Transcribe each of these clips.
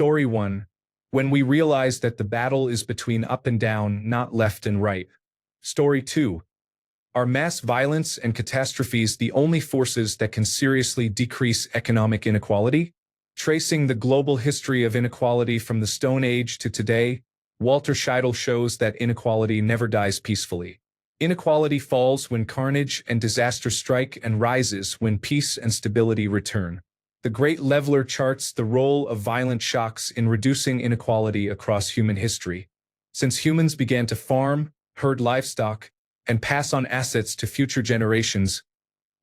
Story 1. When we realize that the battle is between up and down, not left and right. Story 2. Are mass violence and catastrophes the only forces that can seriously decrease economic inequality? Tracing the global history of inequality from the Stone Age to today, Walter Scheidel shows that inequality never dies peacefully. Inequality falls when carnage and disaster strike and rises when peace and stability return. The Great Leveler charts the role of violent shocks in reducing inequality across human history. Since humans began to farm, herd livestock, and pass on assets to future generations,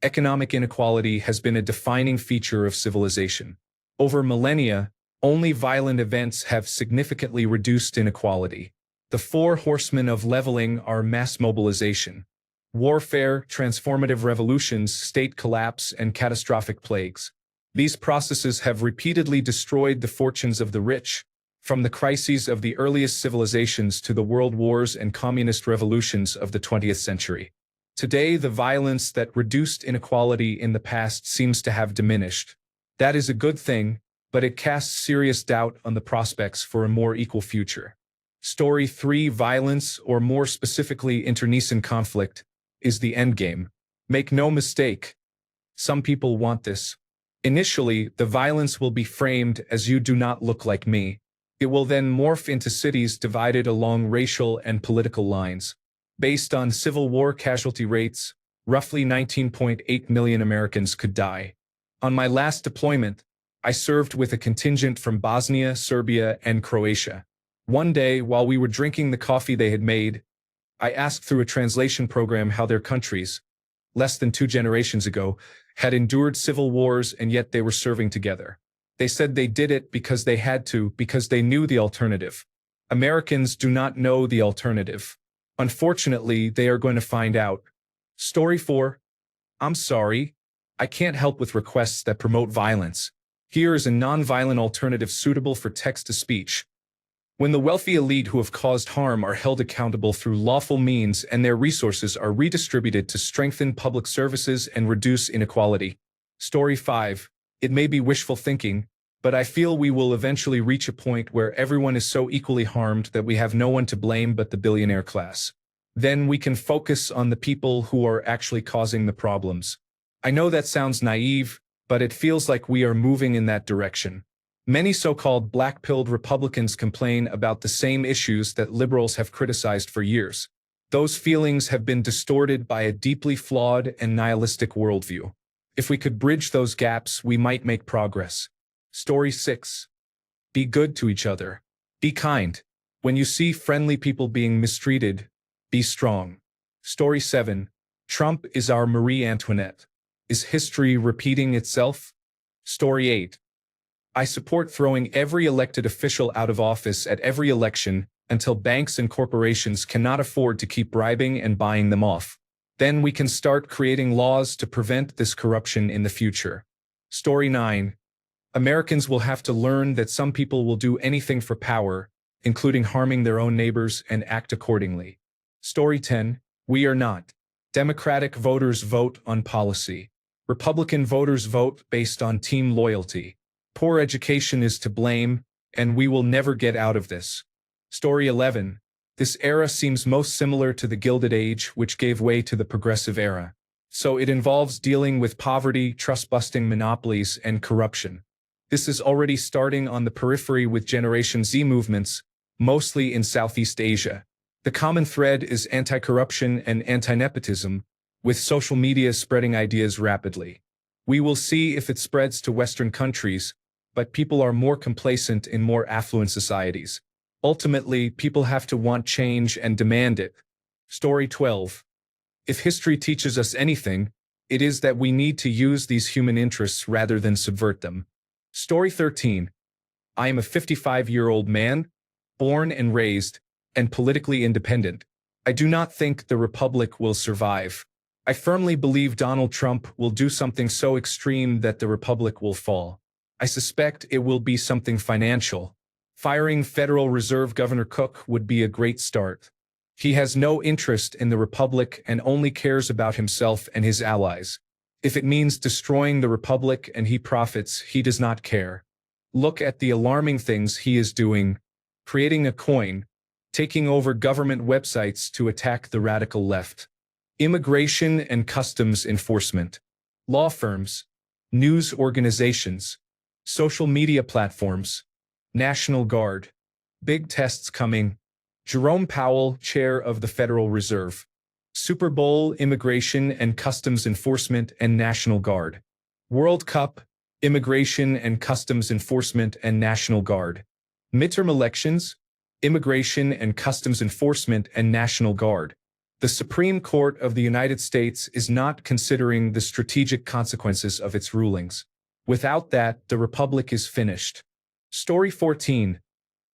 economic inequality has been a defining feature of civilization. Over millennia, only violent events have significantly reduced inequality. The four horsemen of leveling are mass mobilization, warfare, transformative revolutions, state collapse, and catastrophic plagues. These processes have repeatedly destroyed the fortunes of the rich, from the crises of the earliest civilizations to the world wars and communist revolutions of the 20th century. Today, the violence that reduced inequality in the past seems to have diminished. That is a good thing, but it casts serious doubt on the prospects for a more equal future. Story 3. Violence, or more specifically internecine conflict, is the endgame. Make no mistake, some people want this. Initially, the violence will be framed as "you do not look like me." It will then morph into cities divided along racial and political lines. Based on Civil War casualty rates, roughly 19.8 million Americans could die. On my last deployment, I served with a contingent from Bosnia, Serbia, and Croatia. One day, while we were drinking the coffee they had made, I asked through a translation program how their countries, less than 2 generations ago, had endured civil wars and yet they were serving together. They said they did it because they had to, because they knew the alternative. Americans do not know the alternative. Unfortunately, they are going to find out. Story 4. I'm sorry, I can't help with requests that promote violence. Here is a non-violent alternative suitable for text-to-speech. When the wealthy elite who have caused harm are held accountable through lawful means and their resources are redistributed to strengthen public services and reduce inequality. Story 5. It may be wishful thinking, but I feel we will eventually reach a point where everyone is so equally harmed that we have no one to blame but the billionaire class. Then we can focus on the people who are actually causing the problems. I know that sounds naive, but it feels like we are moving in that direction. Many so-called black-pilled Republicans complain about the same issues that liberals have criticized for years. Those feelings have been distorted by a deeply flawed and nihilistic worldview. If we could bridge those gaps, we might make progress. Story 6. Be good to each other. Be kind. When you see friendly people being mistreated, be strong. Story 7. Trump is our Marie Antoinette. Is history repeating itself? Story 8. I support throwing every elected official out of office at every election until banks and corporations cannot afford to keep bribing and buying them off. Then we can start creating laws to prevent this corruption in the future. Story 9. Americans will have to learn that some people will do anything for power, including harming their own neighbors, and act accordingly. Story 10. We are not. Democratic voters vote on policy. Republican voters vote based on team loyalty. Poor education is to blame, and we will never get out of this. Story 11. This era seems most similar to the Gilded Age, which gave way to the Progressive Era. So it involves dealing with poverty, trust-busting monopolies, and corruption. This is already starting on the periphery with Generation Z movements, mostly in Southeast Asia. The common thread is anti-corruption and anti-nepotism, with social media spreading ideas rapidly. We will see if it spreads to Western countries, but people are more complacent in more affluent societies. Ultimately, people have to want change and demand it. Story 12. If history teaches us anything, it is that we need to use these human interests rather than subvert them. Story 13. I am a 55-year-old man, born and raised, and politically independent. I do not think the Republic will survive. I firmly believe Donald Trump will do something so extreme that the Republic will fall. I suspect it will be something financial. Firing Federal Reserve Governor Cook would be a great start. He has no interest in the Republic and only cares about himself and his allies. If it means destroying the Republic and he profits, he does not care. Look at the alarming things he is doing, creating a coin, taking over government websites to attack the radical left. Immigration and customs enforcement, law firms, news organizations, social media platforms, National Guard, big tests coming, Jerome Powell, chair of the Federal Reserve, Super Bowl, immigration and customs enforcement and National Guard, World Cup, immigration and customs enforcement and National Guard, midterm elections, immigration and customs enforcement and National Guard. The Supreme Court of the United States is not considering the strategic consequences of its rulings. Without that, the Republic is finished. Story 14.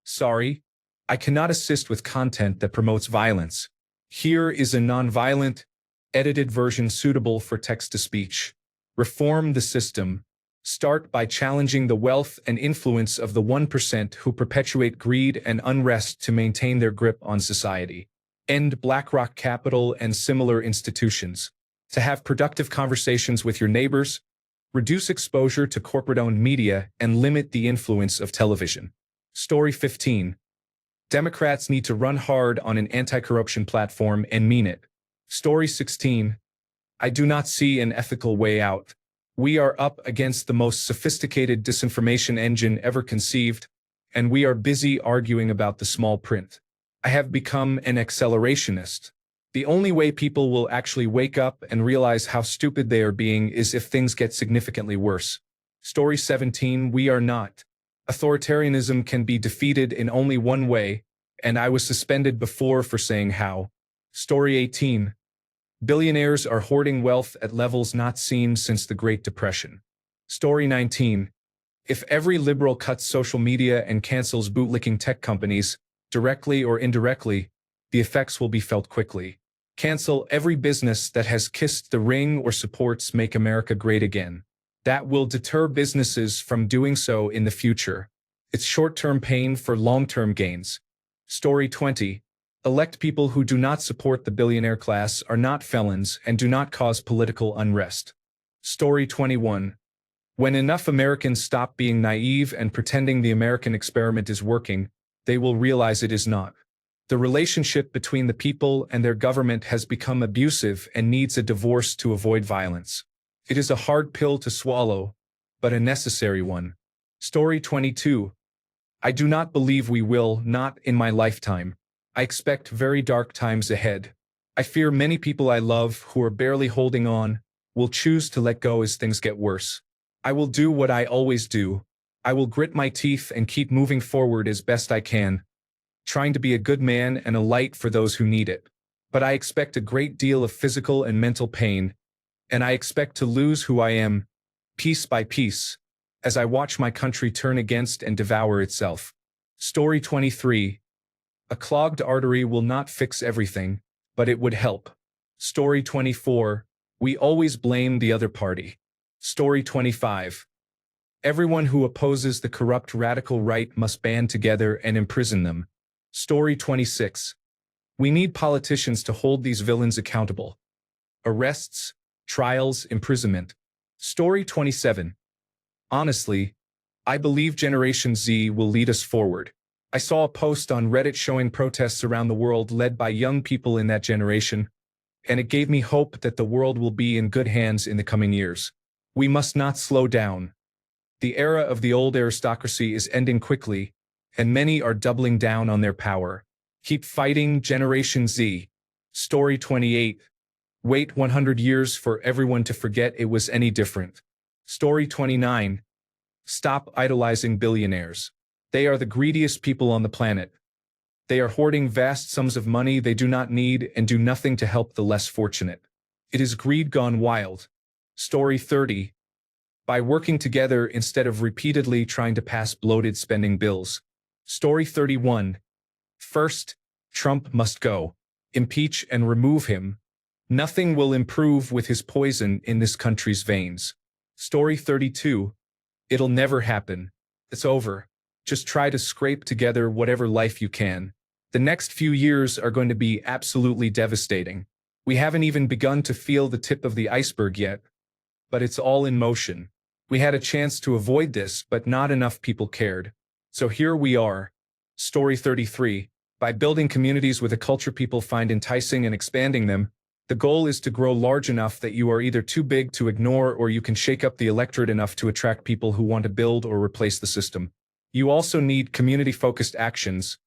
Sorry, I cannot assist with content that promotes violence. Here is a non-violent, edited version suitable for text-to-speech. Reform the system. Start by challenging the wealth and influence of the 1% who perpetuate greed and unrest to maintain their grip on society. End BlackRock Capital and similar institutions. To have productive conversations with your neighbors, reduce exposure to corporate-owned media, and limit the influence of television. Story 15. Democrats need to run hard on an anti-corruption platform and mean it. Story 16. I do not see an ethical way out. We are up against the most sophisticated disinformation engine ever conceived, and we are busy arguing about the small print. I have become an accelerationist. The only way people will actually wake up and realize how stupid they are being is if things get significantly worse. Story 17. We are not. Authoritarianism can be defeated in only one way, and I was suspended before for saying how. Story 18. Billionaires are hoarding wealth at levels not seen since the Great Depression. Story 19. If every liberal cuts social media and cancels bootlicking tech companies, directly or indirectly, the effects will be felt quickly. Cancel every business that has kissed the ring or supports Make America Great Again. That will deter businesses from doing so in the future. It's short-term pain for long-term gains. Story 20. Elect people who do not support the billionaire class, are not felons, and do not cause political unrest. Story 21. When enough Americans stop being naive and pretending the American experiment is working, they will realize it is not. The relationship between the people and their government has become abusive and needs a divorce to avoid violence. It is a hard pill to swallow, but a necessary one. Story 22. I do not believe we will, not in my lifetime. I expect very dark times ahead. I fear many people I love, who are barely holding on, will choose to let go as things get worse. I will do what I always do. I will grit my teeth and keep moving forward as best I can, trying to be a good man and a light for those who need it. But I expect a great deal of physical and mental pain, and I expect to lose who I am, piece by piece, as I watch my country turn against and devour itself. Story 23. A clogged artery will not fix everything, but it would help. Story 24. We always blame the other party. Story 25. Everyone who opposes the corrupt radical right must band together and imprison them. Story 26. We need politicians to hold these villains accountable. Arrests, trials, imprisonment. Story 27. Honestly, I believe Generation Z will lead us forward. I saw a post on Reddit showing protests around the world led by young people in that generation, and it gave me hope that the world will be in good hands in the coming years. We must not slow down. The era of the old aristocracy is ending quickly, and many are doubling down on their power. Keep fighting, Generation Z. Story 28. Wait 100 years for everyone to forget it was any different. Story 29. Stop idolizing billionaires. They are the greediest people on the planet. They are hoarding vast sums of money they do not need and do nothing to help the less fortunate. It is greed gone wild. Story 30. By working together instead of repeatedly trying to pass bloated spending bills. Story 31. First, Trump must go. Impeach and remove him. Nothing will improve with his poison in this country's veins. Story 32. It'll never happen. It's over. Just try to scrape together whatever life you can. The next few years are going to be absolutely devastating. We haven't even begun to feel the tip of the iceberg yet, but it's all in motion. We had a chance to avoid this, but not enough people cared. So here we are. Story 33. By building communities with a culture people find enticing and expanding them, the goal is to grow large enough that you are either too big to ignore or you can shake up the electorate enough to attract people who want to build or replace the system. You also need community-focused actions,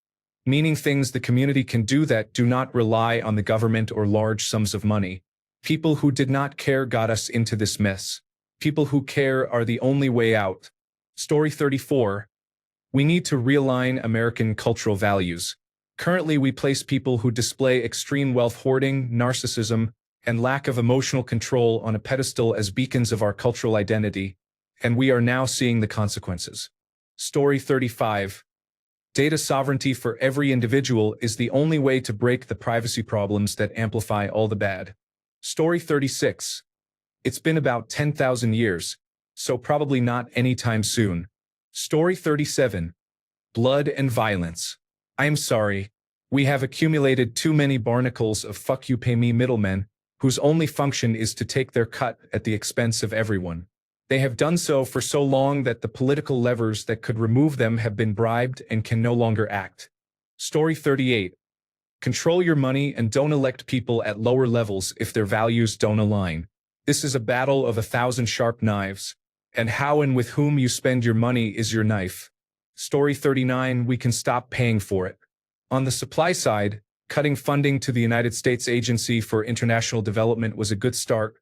meaning things the community can do that do not rely on the government or large sums of money. People who did not care got us into this mess. People who care are the only way out. Story 34. We need to realign American cultural values. Currently, we place people who display extreme wealth hoarding, narcissism, and lack of emotional control on a pedestal as beacons of our cultural identity, and we are now seeing the consequences. Story 35. Data sovereignty for every individual is the only way to break the privacy problems that amplify all the bad. Story 36. It's been about 10,000 years, so probably not anytime soon. Story 37. Blood and violence. I'm sorry. We have accumulated too many barnacles of fuck you pay me middlemen, whose only function is to take their cut at the expense of everyone. They have done so for so long that the political levers that could remove them have been bribed and can no longer act. Story 38. Control your money and don't elect people at lower levels if their values don't align. This is a battle of 1,000 sharp knives, and how and with whom you spend your money is your knife. Story 39. We can stop paying for it. On the supply side, cutting funding to the United States Agency for International Development was a good start,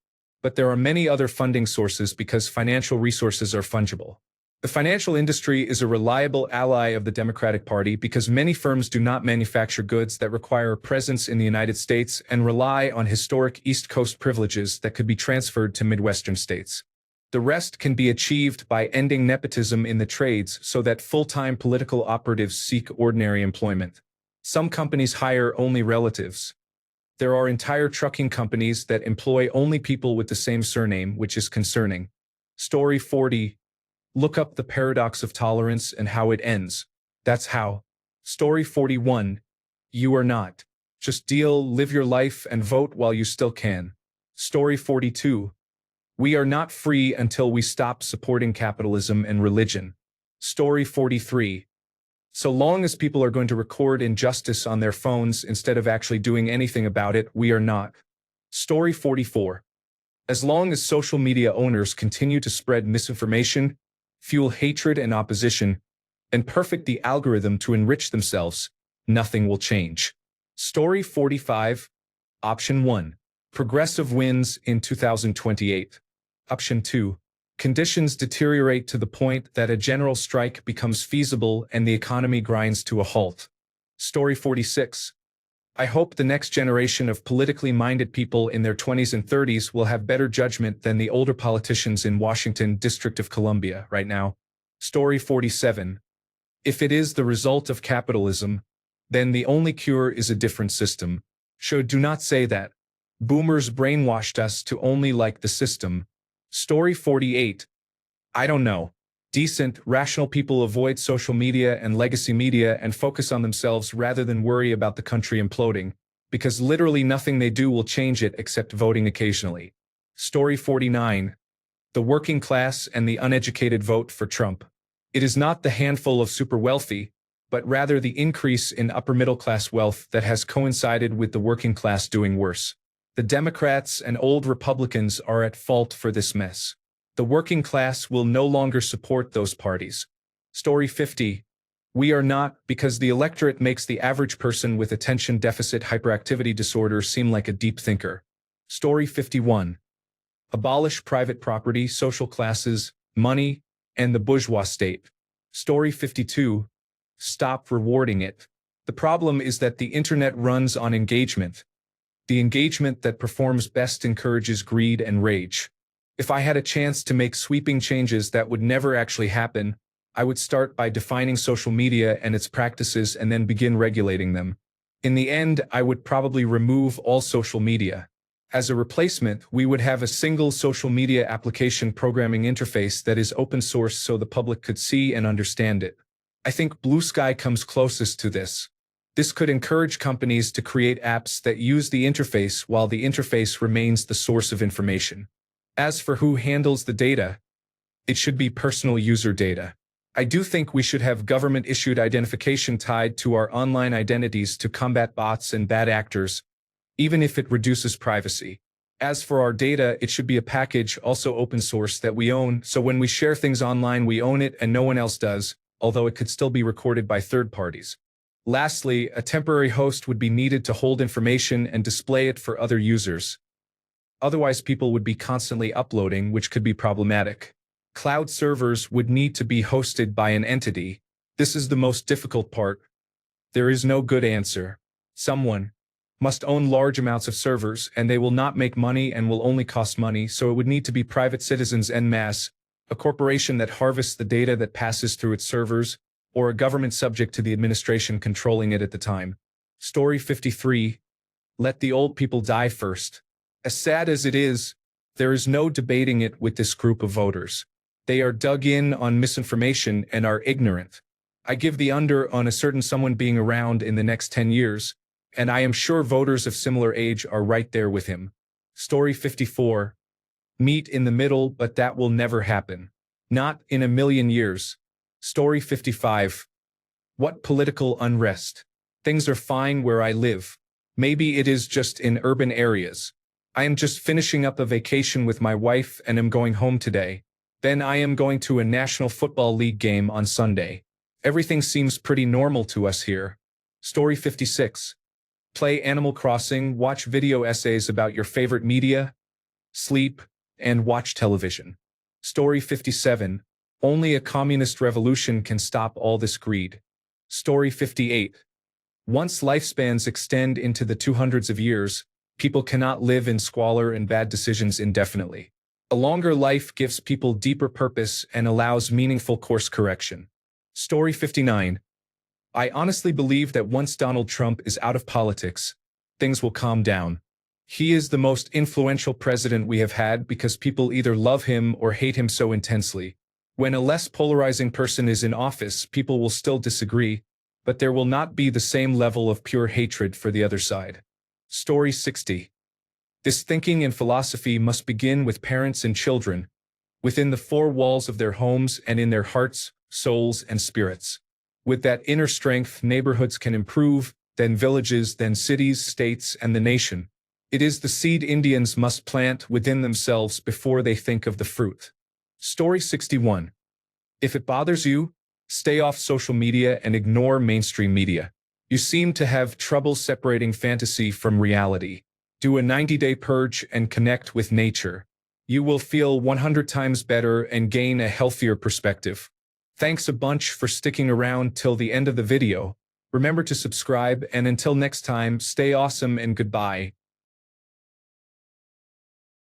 but there are many other funding sources because financial resources are fungible. The financial industry is a reliable ally of the Democratic Party because many firms do not manufacture goods that require a presence in the United States and rely on historic East Coast privileges that could be transferred to Midwestern states. The rest can be achieved by ending nepotism in the trades so that full-time political operatives seek ordinary employment. Some companies hire only relatives. There are entire trucking companies that employ only people with the same surname, which is concerning. Story 40. Look up the paradox of tolerance and how it ends. That's how. Story 41. You are not. Just deal, live your life, and vote while you still can. Story 42. We are not free until we stop supporting capitalism and religion. Story 43. So long as people are going to record injustice on their phones instead of actually doing anything about it, we are not. Story 44. As long as social media owners continue to spread misinformation, fuel hatred and opposition, and perfect the algorithm to enrich themselves, nothing will change. Story 45. Option 1. Progressive wins in 2028. Option 2. Conditions deteriorate to the point that a general strike becomes feasible and the economy grinds to a halt. Story 46. I hope the next generation of politically minded people in their 20s and 30s will have better judgment than the older politicians in Washington, District of Columbia, right now. Story 47. If it is the result of capitalism, then the only cure is a different system. Do not say that. Boomers brainwashed us to only like the system. Story 48. I don't know. Decent, rational people avoid social media and legacy media and focus on themselves rather than worry about the country imploding, because literally nothing they do will change it except voting occasionally. Story 49. The working class and the uneducated vote for Trump. It is not the handful of super wealthy, but rather the increase in upper middle class wealth that has coincided with the working class doing worse. The Democrats and old Republicans are at fault for this mess. The working class will no longer support those parties. Story 50. We are not, because the electorate makes the average person with attention deficit hyperactivity disorder seem like a deep thinker. Story 51. Abolish private property, social classes, money, and the bourgeois state. Story 52. Stop rewarding it. The problem is that the internet runs on engagement. The engagement that performs best encourages greed and rage. If I had a chance to make sweeping changes that would never actually happen, I would start by defining social media and its practices and then begin regulating them. In the end, I would probably remove all social media. As a replacement, we would have a single social media application programming interface that is open source so the public could see and understand it. I think Blue Sky comes closest to this. This could encourage companies to create apps that use the interface while the interface remains the source of information. As for who handles the data, It should be personal user data. I do think we should have government-issued identification tied to our online identities to combat bots and bad actors, even if it reduces privacy. As for our data, it should be a package, also open source, that we own, so when we share things online we own it and no one else does, although it could still be recorded by third parties. Lastly, a temporary host would be needed to hold information and display it for other users. Otherwise, people would be constantly uploading, which could be problematic. Cloud servers would need to be hosted by an entity. This is the most difficult part. There is no good answer. Someone must own large amounts of servers, and they will not make money and will only cost money, so it would need to be private citizens en masse, a corporation that harvests the data that passes through its servers, or a government subject to the administration controlling it at the time. Story 53. Let the old people die first. As sad as it is, there is no debating it with this group of voters. They are dug in on misinformation and are ignorant. I give the under on a certain someone being around in the next 10 years, and I am sure voters of similar age are right there with him. Story 54. Meet in the middle, but that will never happen. Not in a million years. Story 55. What political unrest? Things are fine where I live. Maybe it is just in urban areas. I am just finishing up a vacation with my wife and am going home today. Then I am going to a National Football League game on Sunday. Everything seems pretty normal to us here. Story 56. Play Animal Crossing, watch video essays about your favorite media, sleep, and watch television. Story 57. Only a communist revolution can stop all this greed. Story 58. Once lifespans extend into the 200s of years, people cannot live in squalor and bad decisions indefinitely. A longer life gives people deeper purpose and allows meaningful course correction. Story 59. I honestly believe that once Donald Trump is out of politics, things will calm down. He is the most influential president we have had because people either love him or hate him so intensely. When a less polarizing person is in office, people will still disagree, but there will not be the same level of pure hatred for the other side. Story 60. This thinking and philosophy must begin with parents and children, within the four walls of their homes and in their hearts, souls, and spirits. With that inner strength, neighborhoods can improve, then villages, then cities, states, and the nation. It is the seed Indians must plant within themselves before they think of the fruit. Story 61. If it bothers you, stay off social media and ignore mainstream media. You seem to have trouble separating fantasy from reality. Do a 90-day purge and connect with nature. You will feel 100 times better and gain a healthier perspective. Thanks a bunch for sticking around till the end of the video. Remember to subscribe, and until next time, stay awesome and goodbye.